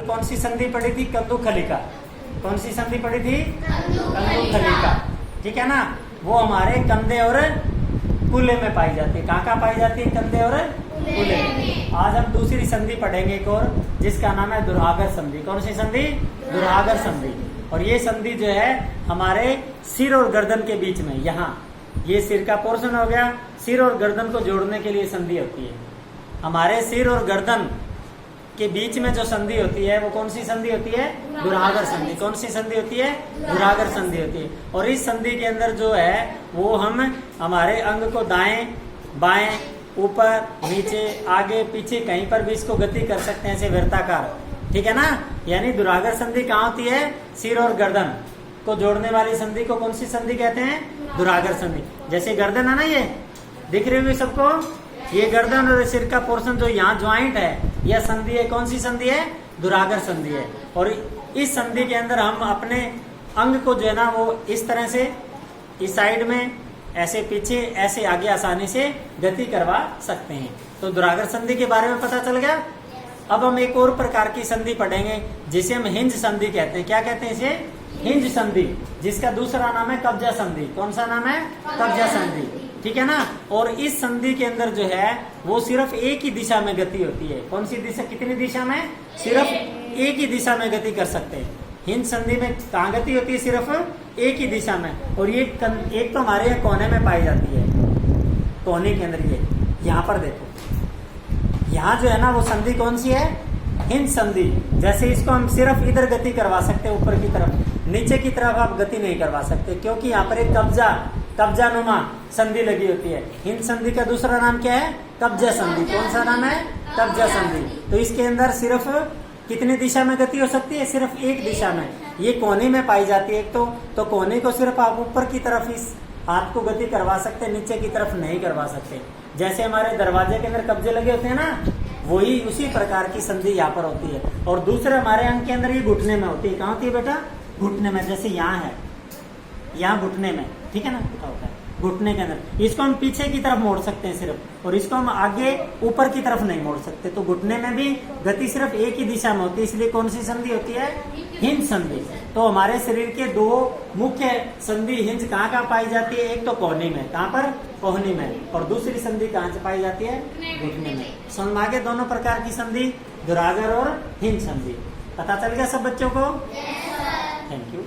कौन सी संधि पड़ी थी? कंदुखलिका। कौन सी संधि पड़ी थी? कंदुखलिका। ठीक है ना, वो हमारे कंधे और कूल्हे में पाई जाती है। कहाँ पाई जाती है? कंधे और कूल्हे में। आज हम दूसरी संधि पढ़ेंगे एक और, जिसका नाम है दुर्हागर संधि। कौन सी संधि? दुर्हागर संधि। और ये संधि जो है हमारे सिर और गर्दन के बीच में, यहाँ ये सिर का पोर्शन हो गया, सिर और गर्दन को जोड़ने के लिए संधि होती है। हमारे सिर और गर्दन के बीच में जो संधि होती है वो कौन सी संधि होती है? दुर्हागर संधि। कौन सी संधि होती है? दुर्हागर संधि होती है। और इस संधि के अंदर जो है वो हम हमारे अंग को दाएं बाएं ऊपर नीचे आगे पीछे कहीं पर भी इसको गति कर सकते हैं, ऐसे वृत्ताकार। ठीक है ना, यानी दुर्हागर संधि कहाँ होती है? सिर और गर्दन को जोड़ने वाली संधि को कौन सी संधि कहते हैं? दुर्हागर संधि। जैसे गर्दन है ना, ये दिख रही होगी सबको, ये गर्दन और सिर का पोर्शन जो यहाँ ज्वाइंट है, यह संधि है। कौन सी संधि है? दुर्हागर संधि है। और इस संधि के अंदर हम अपने अंग को जो है ना वो इस तरह से इस साइड में ऐसे पीछे ऐसे आगे आसानी से गति करवा सकते हैं। तो दुर्हागर संधि के बारे में पता चल गया। अब हम एक और प्रकार की संधि पढ़ेंगे जिसे हम हिंज संधि कहते हैं। क्या कहते हैं इसे? हिंज संधि, जिसका दूसरा नाम है कब्जा संधि। कौन सा नाम है? कब्जा संधि। ठीक है ना, और इस संधि के अंदर जो है वो सिर्फ एक ही दिशा में गति होती है। कौन सी दिशा? कितनी दिशा में? सिर्फ एक ही दिशा में गति कर सकते हैं। हिंज संधि में कहाँ गति होती है? सिर्फ एक ही दिशा में। और ये एक तो हमारे यहाँ कोने में पाई जाती है, कोने के अंदर। ये यहाँ पर देखो, यहाँ जो है ना वो संधि कौन सी है? हिंज संधि। जैसे इसको हम सिर्फ इधर गति करवा सकते हैं, ऊपर की तरफ, नीचे की तरफ आप गति नहीं करवा सकते, क्योंकि यहाँ पर एक कब्जानुमा संधि लगी होती है। हिंज संधि का दूसरा नाम क्या है? कब्जा संधि। कौन सा नाम है? कब्जा संधि। तो इसके अंदर सिर्फ कितनी दिशा में गति हो सकती है? सिर्फ एक दिशा में। ये कोने में पाई जाती है एक तो कोने को सिर्फ आप ऊपर की तरफ इस हाथ को गति करवा सकते, नीचे की तरफ नहीं करवा सकते। जैसे हमारे दरवाजे के अंदर कब्जे लगे होते हैं ना, वही उसी प्रकार की संधि यहाँ पर होती है। और दूसरे हमारे अंग के अंदर ये घुटने में होती है। कहाँ होती है बेटा? घुटने में। जैसे यहाँ है, यहाँ घुटने में, ठीक है ना, होता है घुटने के अंदर। इसको हम पीछे की तरफ मोड़ सकते हैं सिर्फ, और इसको हम आगे ऊपर की तरफ नहीं मोड़ सकते। तो घुटने में भी गति सिर्फ एक ही दिशा में होती है, इसलिए कौन सी संधि होती है? हिंज संधि। तो हमारे शरीर के दो मुख्य संधि हिंज कहाँ पाई जाती है? एक तो कोहनी में। कहाँ पर? कोहनी में। और दूसरी संधि कहाँ से पाई जाती है? घुटने में। समझ में आ गया दोनों प्रकार की संधि, दुर्हागर और हिंज संधि। पता चल गया सब बच्चों को? Thank you.